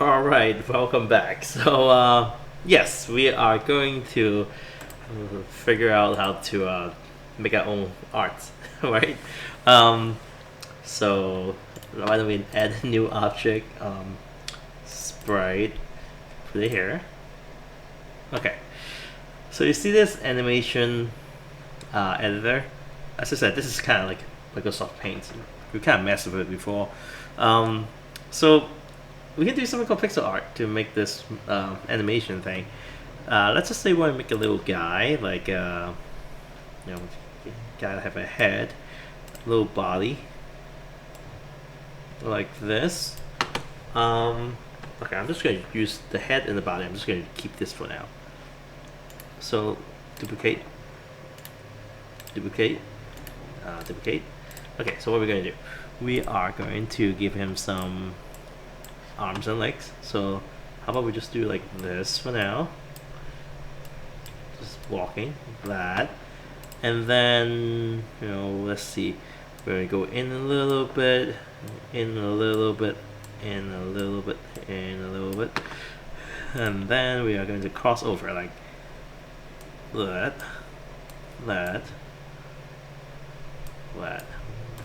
All right, welcome back. So, yes, we are going to figure out how to make our own art, right? Um, so, why don't we add a new object, sprite, put it here. Okay, so you see this animation editor? As I said, this is kind of like Microsoft Paint. We kind of messed with it before. Um, so we can do something called pixel art to make this animation thing. Let's just say we want to make a little guy, like gotta have a head, little body, like this. Okay, I'm just gonna use the head and the body. I'm just gonna keep this for now. So duplicate, duplicate, duplicate. Okay, so what we're gonna do? We are going to give him some arms and legs. So how about we just do like this for now? Just walking, that. And then, let's see. We're gonna go in a little bit, in a little bit, in a little bit, in a little bit. And then we are going to cross over like that, that, that,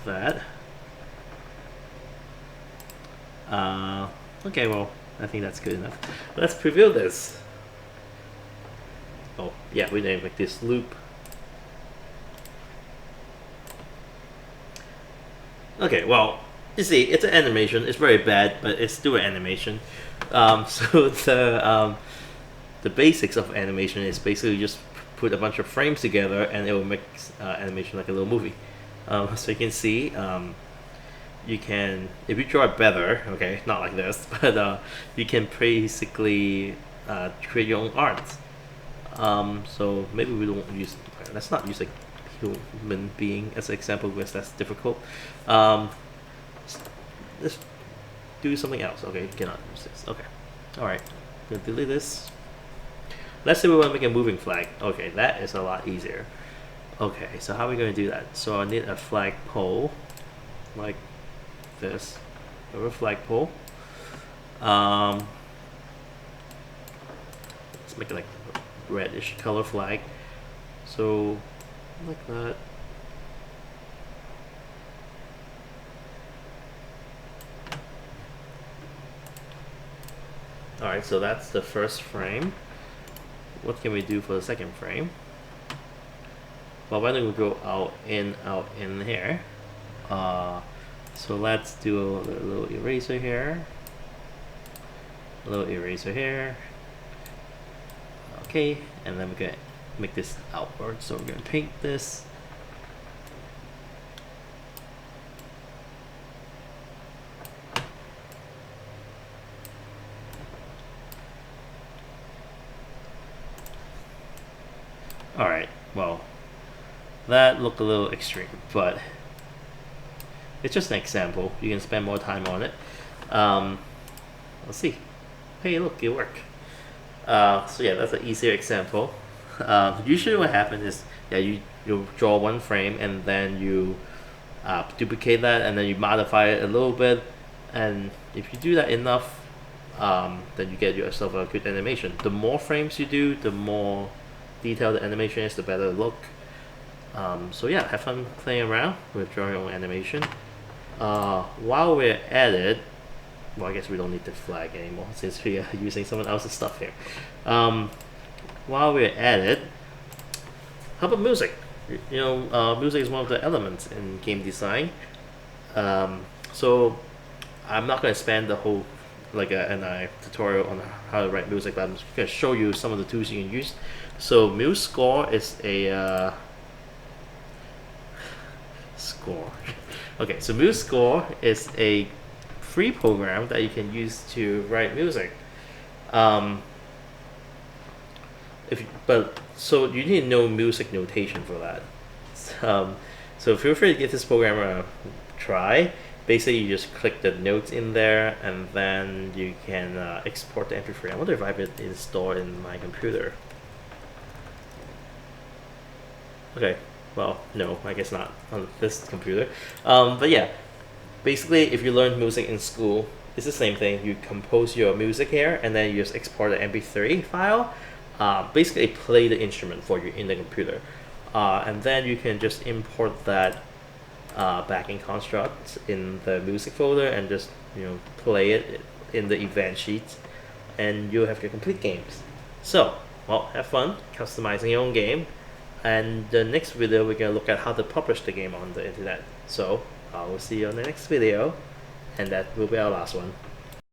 that. Okay, well, I think that's good enough. Let's preview this. Oh, yeah, we need to make this loop. Okay, well, you see, it's an animation. It's very bad, but it's still an animation. So the basics of animation is basically just put a bunch of frames together, and it will make animation like a little movie. So you can see, you can, if you draw it better, okay, not like this, but you can basically create your own art. So maybe we don't use, let's not use a human being as an example because that's difficult. Let's do something else. Okay, you cannot use this. Okay, all right, gonna delete this. Let's say we want to make a moving flag. Okay, that is a lot easier. Okay, so how are we going to do that? So I need a flagpole like this, a flagpole. Let's make it like a reddish color flag. So like that. Alright, so that's the first frame. What can we do for the second frame? Well, why don't we go out, in here. So let's do a little eraser here. A little eraser here. Okay, and then we're gonna make this outward. So we're gonna paint this. Alright, well, that looked a little extreme, but it's just an example. You can spend more time on it. Let's see. Hey, look, it worked. So yeah, that's an easier example. Usually what happens is, yeah, you draw one frame and then you duplicate that and then you modify it a little bit, and if you do that enough, then you get yourself a good animation. The more frames you do, the more detailed the animation is, the better it look. So yeah, have fun playing around with drawing your own animation. While we're at it, well, I guess we don't need the flag anymore since we are using someone else's stuff here. While we're at it, how about music? Music is one of the elements in game design. So I'm not going to spend the whole a tutorial on how to write music, but I'm just going to show you some of the tools you can use. So MuseScore is a score. Okay, so MuseScore is a free program that you can use to write music. So you need to know music notation for that. So feel free to give this program a try. Basically, you just click the notes in there, and then you can export the MP3. I wonder if I have it installed in my computer. Okay, well, no, I guess not on this computer. But yeah, basically, if you learned music in school, it's the same thing. You compose your music here, and then you just export the MP3 file. Basically, play the instrument for you in the computer, and then you can just import that backing construct in the music folder and just play it in the event sheet, and you'll have your complete games. So, well, have fun customizing your own game. And the next video, we're gonna look at how to publish the game on the internet. So, we'll see you on the next video, and that will be our last one.